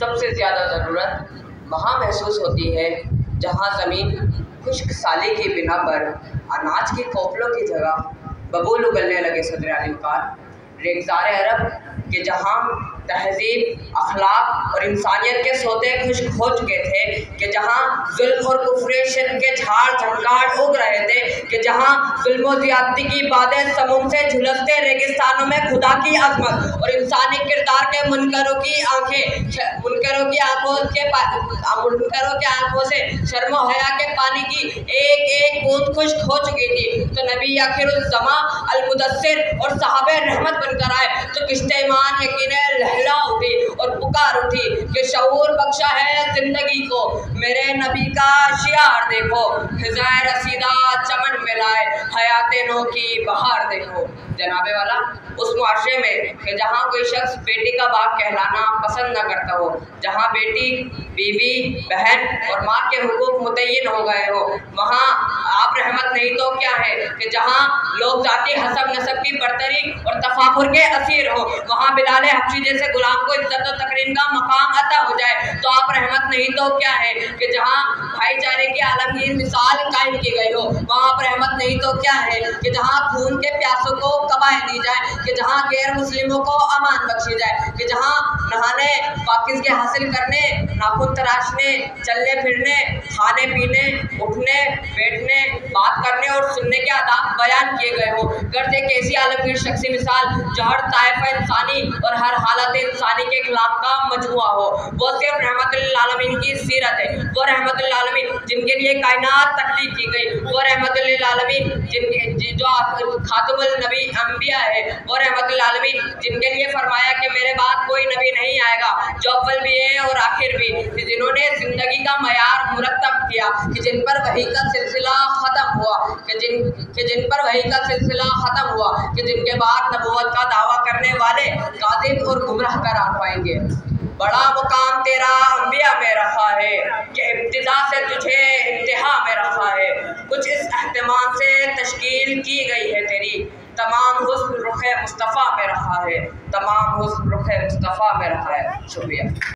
सबसे ज़्यादा ज़रूरत वहाँ महसूस होती है जहाँ ज़मीन खुश्क साली की बिना पर अनाज के कोपलों की जगह बबूल उगलने लगे। सदर आली वक़ार रेगज़ार अरब कि जहाँ तहज़ीब, अखलाक और इंसानियत के सौदे खुश्क हो चुके थे, कि जहाँ जुल्म और कुफ्रेशन के झाड़ झंकार उग रहे थे, कि जहाँ जुल्म और ज़्यादती की बातें समुम से झुलसते रेगिस्तानों में खुदा की अज़मत और इंसानी किरदार के मुनकरों की आंखों से शर्मो हया के पानी की एक एक बूंद खुश्क हो चुकी थी। तो नबी आखिरुज़्ज़मा अल-मुदस्सिर और साहबे रहमत बनकर आए तो किश्ते ईमान यकीने लहला उठी और पुकार उठी कि शऊर बख्शा है जिंदगी को, मेरे नबी का शियार देखो, ख़िज़ाए रसीदा चमन मिलाए, हयाते नो की बहार देखो। जनाबे वाला उस मुआशरे में कि जहाँ कोई शख्स बेटी का बाप कहलाना पसंद न करता हो, जहाँ बेटी, बीवी, बहन और माँ के हुकूक मुतय्यन हो गए हो, वहाँ आप रहमत नहीं तो क्या है कि जहाँ लोग जाति हसब नसब की बरतरी और तफाखुर के असीर हो, वहाँ बिलाल हबशी जैसे गुलाम को इज्जत और तकरीम का मकाम अता हो जाए तो आप रहमत नहीं तो क्या है कि जहाँ भाईचारे की आलमगीर मिसाल कायम की गई हो, वहाँ आप रहमत नहीं तो क्या है कि जहाँ खून के प्यासों को कबाए दी जाए, कि जहाँ गैर मुस्लिमों को अमान बख्शी जाए, कि जहाँ नहाने, पाकिज़गी हासिल करने, नाखून तराशने, चलने फिरने, खाने पीने, उठने बैठने, बात करने और सुनने के आदाब बयान किए गए हो। गर्ज एक ऐसी आलमगीर शख्सी मिसाल जो हर ताइफ़ा इंसानी और हर हालत इंसानी के खिलाफ का मजमुआ हो, वो सिर्फ रहमतुल आलमीन की सीरत है। वो रहमतुल आलमीन जिनके लिए कायनात तख्लीक की गई, वो रहमतुल आलमीन जो खातमुल नबी अंबिया है, वो रहमतुल आलमीन जिनके लिए फरमाया कि मेरे बाद कोई नबी नहीं आएगा जो अव्वल भी है और आखिर भी, जिन्होंने ज़िंदगी का मयार मुरत्तब किया, कि जिन पर वही का सिलसिला ख़त्म हुआ, कि जिन पर वही का सिलसिला ख़त्म हुआ, कि जिनके बाद नबूवत का दावा करने वाले काज़िब और गुमराह करार पाएंगे। बड़ा मुकाम तेरा अंबिया में रखा है कि इब्तिदा से तुझे इंतहा में रखा है, कुछ इस एहतमाम से तश्कील की गई है तेरी, तमाम हुस्न रुख़े मुस्तफ़ा में रखा है, तमाम हुस्न रुख़े मुस्तफ़ा में रखा है। शुक्रिया।